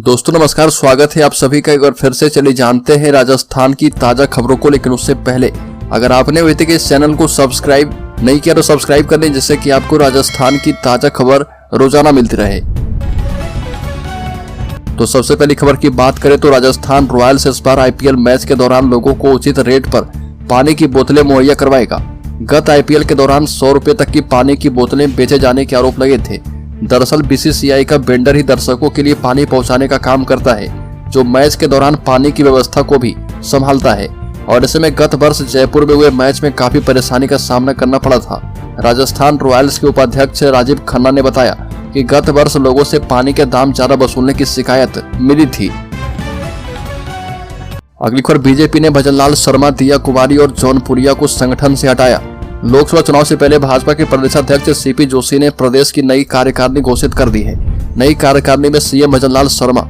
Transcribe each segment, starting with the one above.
दोस्तों नमस्कार, स्वागत है आप सभी का एक बार फिर से। चलिए जानते हैं राजस्थान की ताजा खबरों को, लेकिन उससे पहले अगर आपने अभी तक इस चैनल को सब्सक्राइब नहीं किया तो सब्सक्राइब कर लें, जिससे कि आपको राजस्थान की ताजा खबर रोजाना मिलती रहे। तो सबसे पहली खबर की बात करें तो राजस्थान रॉयल्स इस बार आईपीएल मैच के दौरान लोगों को उचित रेट पर पानी की बोतलें मुहैया करवाएगा। गत आईपीएल के दौरान 100 रुपए तक की पानी की बोतलें बेचे जाने के आरोप लगे थे। दरअसल बीसीसीआई का वेंडर ही दर्शकों के लिए पानी पहुंचाने का काम करता है, जो मैच के दौरान पानी की व्यवस्था को भी संभालता है। और ऐसे में गत वर्ष जयपुर में हुए मैच में काफी परेशानी का सामना करना पड़ा था। राजस्थान रॉयल्स के उपाध्यक्ष राजीव खन्ना ने बताया कि गत वर्ष लोगों से पानी के दाम ज्यादा वसूलने की शिकायत मिली थी। अगली खबर, बीजेपी ने भजनलाल शर्मा, दिया कुमारी और जौनपुरिया को संगठन से हटाया। लोकसभा चुनाव से पहले भाजपा के प्रदेशाध्यक्ष सीपी जोशी ने प्रदेश की नई कार्यकारिणी घोषित कर दी है। नई कार्यकारिणी में सीएम भजनलाल शर्मा,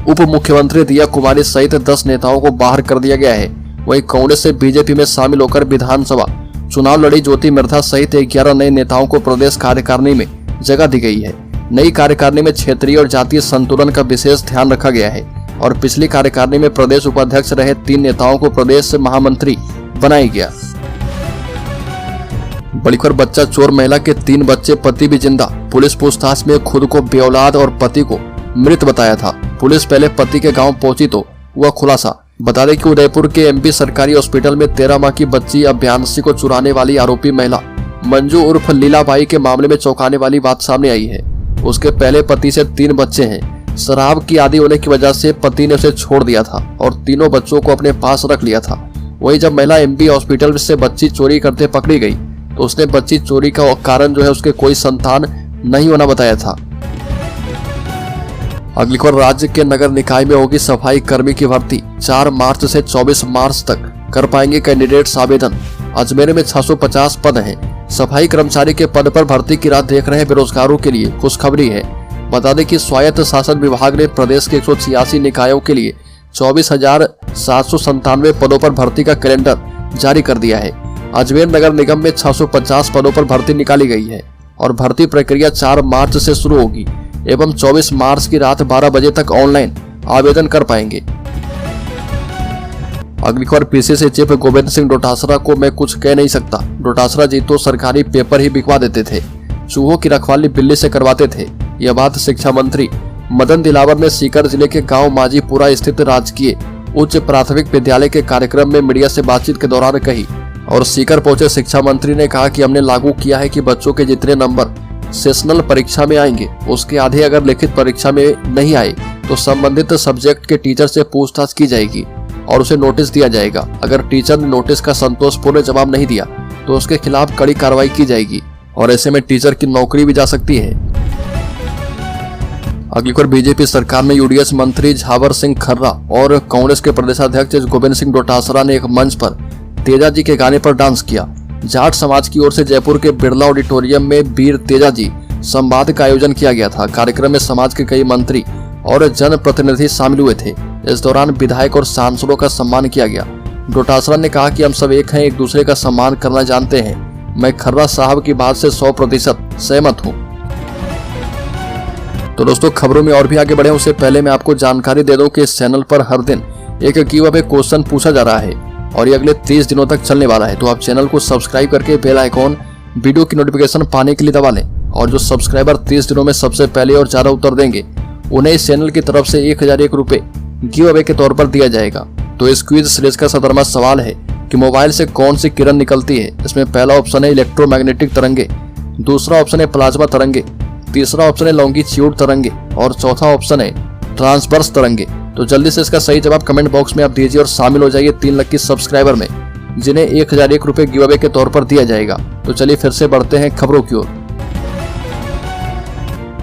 उप मुख्यमंत्री दिया कुमारी सहित 10 नेताओं को बाहर कर दिया गया है। वहीं कांग्रेस से बीजेपी में शामिल होकर विधानसभा चुनाव लड़ी ज्योति मिर्धा सहित 11 नए नेताओं को प्रदेश कार्यकारिणी में जगह दी गई है। नई कार्यकारिणी में क्षेत्रीय और जातीय संतुलन का विशेष ध्यान रखा गया है और पिछली कार्यकारिणी में प्रदेश उपाध्यक्ष रहे 3 नेताओं को प्रदेश महामंत्री बनाया गया। बड़ी खबर, बच्चा चोर, महिला के 3 बच्चे, पति भी जिंदा। पुलिस पूछताछ में खुद को बेऔलाद और पति को मृत बताया था। पुलिस पहले पति के गांव पहुंची तो हुआ खुलासा। बता दें कि उदयपुर के एमपी सरकारी हॉस्पिटल में 13 माह की बच्ची अभ्यांशी को चुराने वाली आरोपी महिला मंजू उर्फ लीलाबाई के मामले में चौंकाने वाली बात सामने आई है। उसके पहले पति से 3 बच्चे हैं। शराब की आदी होने की वजह से पति ने उसे छोड़ दिया था और तीनों बच्चों को अपने पास रख लिया था। वही जब महिला एमपी हॉस्पिटल से बच्ची चोरी करते पकड़ी गई तो उसने बच्ची चोरी का कारण जो है उसके कोई संतान नहीं होना बताया था। अगली खबर, राज्य के नगर निकाय में होगी सफाई कर्मी की भर्ती। 4 मार्च से 24 मार्च तक कर पाएंगे कैंडिडेट्स आवेदन। अजमेर में 650 पद हैं। सफाई कर्मचारी के पद पर भर्ती की राह देख रहे बेरोजगारों के लिए खुशखबरी है। बता दें कि स्वायत्त शासन विभाग ने प्रदेश के 186 निकायों के लिए 24,797 पदों पर भर्ती का कैलेंडर जारी कर दिया है। अजमेर नगर निगम में 650 पदों पर भर्ती निकाली गई है और भर्ती प्रक्रिया 4 मार्च से शुरू होगी एवं 24 मार्च की रात 12 बजे तक ऑनलाइन आवेदन कर पाएंगे। अगली खबर, पीसीसी चीफ गोविंद सिंह डोटासरा को मैं कुछ कह नहीं सकता। डोटासरा जी तो सरकारी पेपर ही बिकवा देते थे, चूहों की रखवाली बिल्ली से करवाते थे। यह बात शिक्षा मंत्री मदन दिलावर ने सीकर जिले के गाँव माजीपुरा स्थित राजकीय उच्च प्राथमिक विद्यालय के कार्यक्रम में मीडिया से बातचीत के दौरान कही। और सीकर पहुंचे शिक्षा मंत्री ने कहा कि हमने लागू किया है कि बच्चों के जितने नंबर सेशनल परीक्षा में आएंगे उसके आधे अगर लिखित परीक्षा में नहीं आए तो संबंधित सब्जेक्ट के टीचर से पूछताछ की जाएगी और उसे नोटिस दिया जाएगा। अगर टीचर ने नोटिस का संतोषपूर्ण जवाब नहीं दिया तो उसके खिलाफ कड़ी कार्रवाई की जाएगी और ऐसे में टीचर की नौकरी भी जा सकती है। अगली खबर, बीजेपी सरकार में यूडीएस मंत्री झावर सिंह खर्रा और कांग्रेस के प्रदेशाध्यक्ष गोविंद सिंह डोटासरा ने एक मंच पर तेजा जी के गाने पर डांस किया। जाट समाज की ओर से जयपुर के बिरला ऑडिटोरियम में वीर तेजा जी संवाद का आयोजन किया गया था। कार्यक्रम में समाज के कई मंत्री और जनप्रतिनिधि शामिल हुए थे। इस दौरान विधायक और सांसदों का सम्मान किया गया। डोटासरा ने कहा कि हम सब एक हैं, एक दूसरे का सम्मान करना जानते हैं। मैं खर्रा साहब की बात से 100% सहमत हूँ। तो दोस्तों, खबरों में और भी आगे बढ़े उससे पहले मैं आपको जानकारी दे दूं कि इस चैनल पर हर दिन एक गिव-अवे क्वेश्चन पूछा जा रहा है और ये अगले 30 दिनों तक चलने वाला है। तो आप चैनल को सब्सक्राइब करके बेल आइकॉन वीडियो की नोटिफिकेशन पाने के लिए दबा लें और जो सब्सक्राइबर 30 दिनों में सबसे पहले और ज्यादा उत्तर देंगे उन्हें इस चैनल की तरफ से 1001 रुपए गिव अवे के तौर पर दिया जाएगा। तो इस क्विज सीरीज का 17वां सवाल है कि मोबाइल से कौन सी किरण निकलती है। इसमें पहला ऑप्शन है इलेक्ट्रोमैग्नेटिक तरंगे, दूसरा ऑप्शन है प्लाज्मा तरंगे, तीसरा ऑप्शन है लॉन्गिट्यूड तरंगे और चौथा ऑप्शन है ट्रांसवर्स तरंगे। तो जल्दी से इसका सही जवाब कमेंट बॉक्स में आप दीजिए और शामिल हो जाइए 3 लकी सब्सक्राइबर में, जिन्हें 1001 रुपए गिव अवे के तौर पर दिया जाएगा। तो चलिए फिर से बढ़ते हैं खबरों की ओर।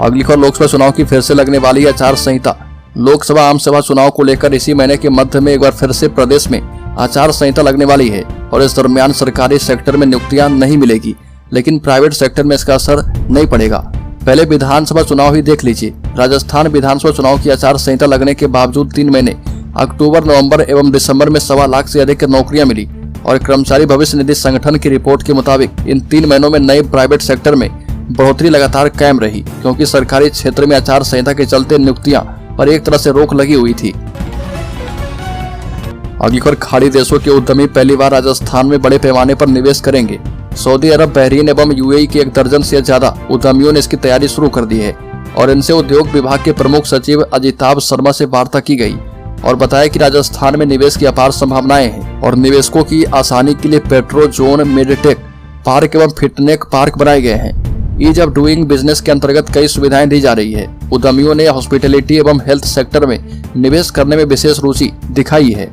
अगली खबर, लोकसभा चुनाव की फिर से लगने वाली आचार संहिता। लोकसभा आम सभा चुनाव को लेकर इसी महीने के मध्य में एक बार फिर से प्रदेश में आचार संहिता लगने वाली है और इस दरमियान सरकारी सेक्टर में नियुक्तियां नहीं मिलेगी, लेकिन प्राइवेट सेक्टर में इसका असर नहीं पड़ेगा। पहले विधानसभा चुनाव ही देख लीजिए। राजस्थान विधानसभा चुनाव की आचार संहिता लगने के बावजूद 3 महीने अक्टूबर, नवंबर एवं दिसंबर में 1.25 लाख से अधिक नौकरियां मिली और कर्मचारी भविष्य निधि संगठन की रिपोर्ट के मुताबिक इन 3 महीनों में नए प्राइवेट सेक्टर में बढ़ोतरी लगातार कायम रही, क्योंकि सरकारी क्षेत्र में आचार संहिता के चलते नियुक्तियां पर एक तरह से रोक लगी हुई थी। अगली खबर, खाड़ी देशों के उद्यमी पहली बार राजस्थान में बड़े पैमाने पर निवेश करेंगे। सऊदी अरब, बहरीन एवं यूएई के 1 दर्जन से ज्यादा उद्यमियों ने इसकी तैयारी शुरू कर दी है और इनसे उद्योग विभाग के प्रमुख सचिव अजिताभ शर्मा से वार्ता की गई और बताया कि राजस्थान में निवेश की अपार संभावनाएं हैं और निवेशकों की आसानी के लिए पेट्रो जोन, मेडिटेक पार्क एवं फिटनेक पार्क बनाए गए हैं। ईज ऑफ डूइंग बिजनेस के अंतर्गत कई सुविधाएं दी जा रही है। उद्यमियों ने हॉस्पिटैलिटी एवं हेल्थ सेक्टर में निवेश करने में विशेष रुचि दिखाई है।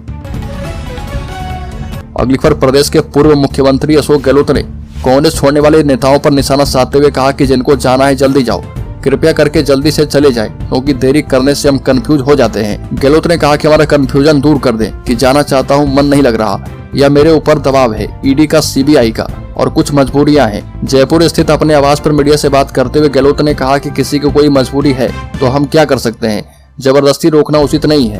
अगली खबर, प्रदेश के पूर्व मुख्यमंत्री अशोक गहलोत ने कांग्रेस छोड़ने वाले नेताओं पर निशाना साधते हुए कहा कि जिनको जाना है जल्दी जाओ, कृपया करके जल्दी से चले जाएं, क्योंकि देरी करने से हम कंफ्यूज हो जाते हैं। गहलोत ने कहा कि हमारा कंफ्यूजन दूर कर दें कि जाना चाहता हूं, मन नहीं लग रहा, या मेरे ऊपर दबाव है ईडी का, सीबीआई का और कुछ मजबूरियां हैं। जयपुर स्थित अपने आवास पर मीडिया से बात करते हुए गहलोत ने कहा कि किसी को कोई मजबूरी है तो हम क्या कर सकते हैं, जबरदस्ती रोकना उचित नहीं है।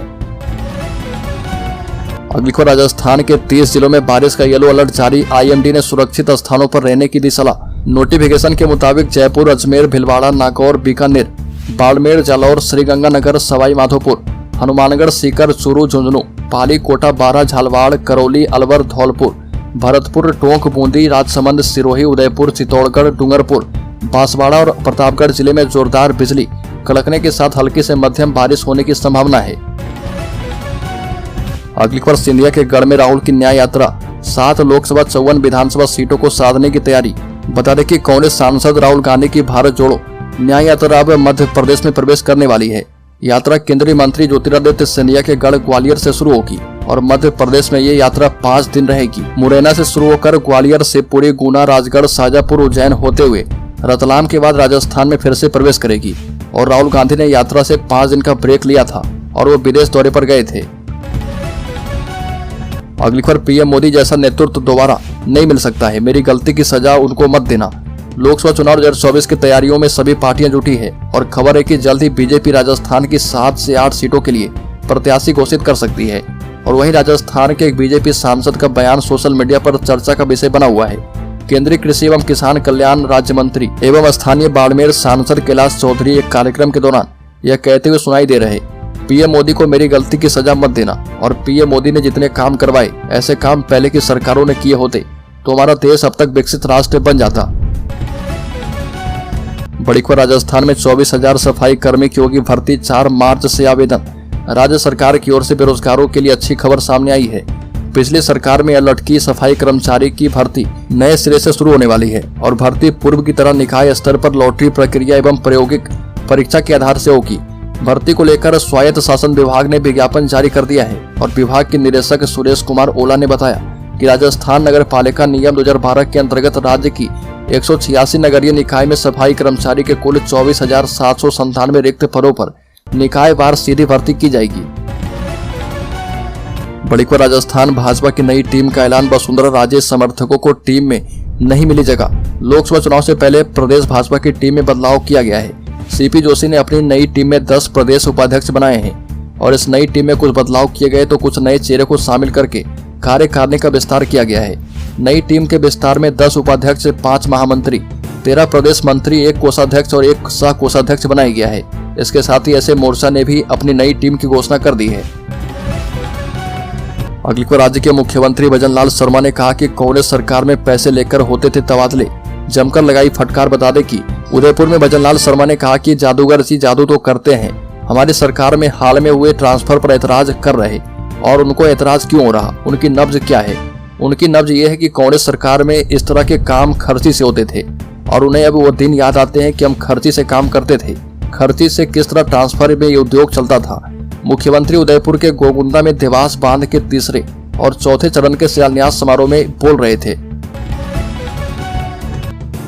अगली खबर, राजस्थान के 30 जिलों में बारिश का येलो अलर्ट जारी। आईएमडी ने सुरक्षित स्थानों पर रहने की दी सलाह। नोटिफिकेशन के मुताबिक जयपुर, अजमेर, भीलवाड़ा, नागौर, बीकानेर, बाड़मेर, जालौर, श्रीगंगानगर, सवाई माधोपुर, हनुमानगढ़, सीकर, चूरू, झुंझुनू, पाली, कोटा, बारा, झालवाड़, करौली, अलवर, धौलपुर, भरतपुर, टोंक, बूंदी, राजसमंद, सिरोही, उदयपुर, चित्तौड़गढ़, डूंगरपुर, बांसवाड़ा और प्रतापगढ़ जिले में जोरदार बिजली कड़कने के साथ हल्की से मध्यम बारिश होने की संभावना है। अगली खबर, सिंधिया के गढ़ में राहुल की न्याय यात्रा। 7 लोकसभा 54 विधानसभा सीटों को साधने की तैयारी। बता दें कि कांग्रेस सांसद राहुल गांधी की भारत जोड़ो न्याय यात्रा अब मध्य प्रदेश में प्रवेश करने वाली है। यात्रा केंद्रीय मंत्री ज्योतिरादित्य सिंधिया के गढ़ ग्वालियर से शुरू होगी और मध्य प्रदेश में ये यात्रा 5 दिन रहेगी। मुरैना से शुरू होकर ग्वालियर, शिवपुरी, गुना, राजगढ़, शाजापुर, उज्जैन होते हुए रतलाम के बाद राजस्थान में फिर से प्रवेश करेगी। और राहुल गांधी ने यात्रा से 5 दिन का ब्रेक लिया था और वो विदेश दौरे पर गए थे। अगली खबर, पीएम मोदी जैसा नेतृत्व दोबारा नहीं मिल सकता है, मेरी गलती की सजा उनको मत देना। लोकसभा चुनाव 2024 की तैयारियों में सभी पार्टियां जुटी है और खबर है कि जल्द ही बीजेपी राजस्थान की 7 से 8 सीटों के लिए प्रत्याशी घोषित कर सकती है। और वहीं राजस्थान के एक बीजेपी सांसद का बयान सोशल मीडिया पर चर्चा का विषय बना हुआ है। केंद्रीय कृषि एवं किसान कल्याण राज्य मंत्री एवं स्थानीय बाड़मेर सांसद कैलाश चौधरी एक कार्यक्रम के दौरान यह कहते हुए सुनाई दे रहे, पीएम मोदी को मेरी गलती की सजा मत देना और पीएम मोदी ने जितने काम करवाए ऐसे काम पहले की सरकारों ने किए होते तो हमारा देश अब तक विकसित राष्ट्र बन जाता। बड़ी खबर, राजस्थान में 24,000 सफाई कर्मी की होगी भर्ती, 4 मार्च से आवेदन। राज्य सरकार की ओर से बेरोजगारों के लिए अच्छी खबर सामने आई है। पिछली सरकार में लटकी सफाई कर्मचारी की भर्ती नए सिरे से शुरू होने वाली है और भर्ती पूर्व की तरह निकाय स्तर पर लॉटरी प्रक्रिया एवं प्रायोगिक परीक्षा के आधार से होगी। भर्ती को लेकर स्वायत्त शासन विभाग ने विज्ञापन जारी कर दिया है और विभाग के निदेशक सुरेश कुमार ओला ने बताया कि राजस्थान नगर पालिका नियम 2012 के अंतर्गत राज्य की 186 नगरीय निकाय में सफाई कर्मचारी के कुल 24,797 रिक्त पदों पर निकाय वार सीधी भर्ती की जाएगी। बड़ी खबर, राजस्थान भाजपा की नई टीम का ऐलान। वसुंधरा राजे समर्थकों को टीम में नहीं मिली जगह। लोकसभा चुनाव से पहले प्रदेश भाजपा की टीम में बदलाव किया गया है। सीपी जोशी ने अपनी नई टीम में 10 प्रदेश उपाध्यक्ष बनाए हैं और इस नई टीम में कुछ बदलाव किए गए तो कुछ नए चेहरे को शामिल करके कार्यकारिणी का विस्तार किया गया है। नई टीम के विस्तार में 10 उपाध्यक्ष, 5 महामंत्री, 13 प्रदेश मंत्री, 1 कोषाध्यक्ष और 1 सह कोषाध्यक्ष बनाया गया है। इसके साथ ही ऐसे मोर्चा ने भी अपनी नई टीम की घोषणा कर दी है। अगली को, राज्य के मुख्यमंत्री भजनलाल शर्मा ने कहा कि कांग्रेस सरकार में पैसे लेकर होते थे तबादले, जमकर लगाई फटकार। बता दें कि उदयपुर में भजनलाल शर्मा ने कहा कि जादूगर जी जादू तो करते हैं, हमारी सरकार में हाल में हुए ट्रांसफर पर ऐतराज कर रहे और उनको ऐतराज क्यों हो रहा, उनकी नब्ज क्या है? उनकी नब्ज ये है कि कांग्रेस सरकार में इस तरह के काम खर्ची से होते थे और उन्हें अब वो दिन याद आते हैं कि हम खर्ची से काम करते थे। खर्ची से किस तरह ट्रांसफर में ये उद्योग चलता था। मुख्यमंत्री उदयपुर के गोगुंदा में देवास बांध के 3रे और 4थे चरण के शिलान्यास समारोह में बोल रहे थे।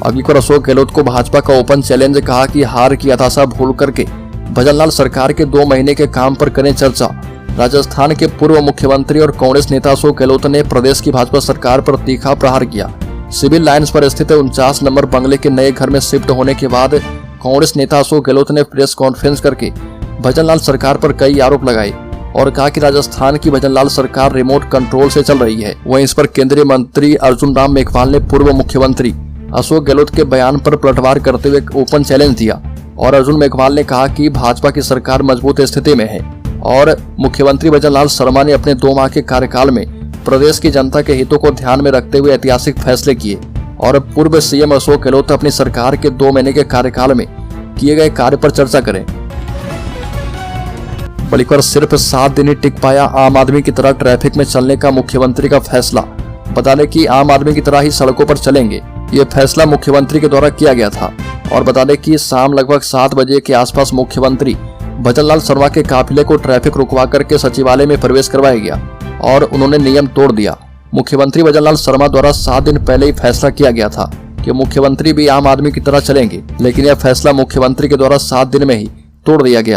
अगली को, अशोक गहलोत को भाजपा का ओपन चैलेंज। कहा कि हार की हताशा भूल करके भजनलाल सरकार के 2 महीने के काम पर करें चर्चा। राजस्थान के पूर्व मुख्यमंत्री और कांग्रेस नेता अशोक गहलोत ने प्रदेश की भाजपा सरकार पर तीखा प्रहार किया। सिविल लाइन्स पर स्थित 49 नंबर बंगले के नए घर में शिफ्ट होने के बाद कांग्रेस नेता अशोक गहलोत ने प्रेस कॉन्फ्रेंस करके भजनलाल सरकार पर कई आरोप लगाए और कहा कि राजस्थान की भजनलाल सरकार रिमोट कंट्रोल से चल रही है। वहीं इस पर केंद्रीय मंत्री अर्जुन राम मेघवाल ने पूर्व मुख्यमंत्री अशोक गहलोत के बयान पर पलटवार करते हुए ओपन चैलेंज दिया और अर्जुन मेघवाल ने कहा कि भाजपा की सरकार मजबूत स्थिति में है और मुख्यमंत्री भजनलाल शर्मा ने अपने 2 माह के कार्यकाल में प्रदेश की जनता के हितों को ध्यान में रखते हुए ऐतिहासिक फैसले किए और पूर्व सीएम अशोक गहलोत अपनी सरकार के 2 महीने के कार्यकाल में किए गए कार्य पर चर्चा करें। बलिकर सिर्फ 7 दिन ही टिक पाया आम आदमी की तरह ट्रैफिक में चलने का मुख्यमंत्री का फैसला। बता दें कि आम आदमी की तरह ही सड़कों पर चलेंगे, ये फैसला मुख्यमंत्री के द्वारा किया गया था। और बता दें कि शाम लगभग 7 बजे के आसपास मुख्यमंत्री भजनलाल शर्मा के काफिले को ट्रैफिक रुकवा करके सचिवालय में प्रवेश करवाया गया और उन्होंने नियम तोड़ दिया। मुख्यमंत्री भजनलाल शर्मा द्वारा 7 दिन पहले ही फैसला किया गया था कि मुख्यमंत्री भी आम आदमी की तरह चलेंगे, लेकिन यह फैसला मुख्यमंत्री के द्वारा 7 दिन में ही तोड़ दिया गया।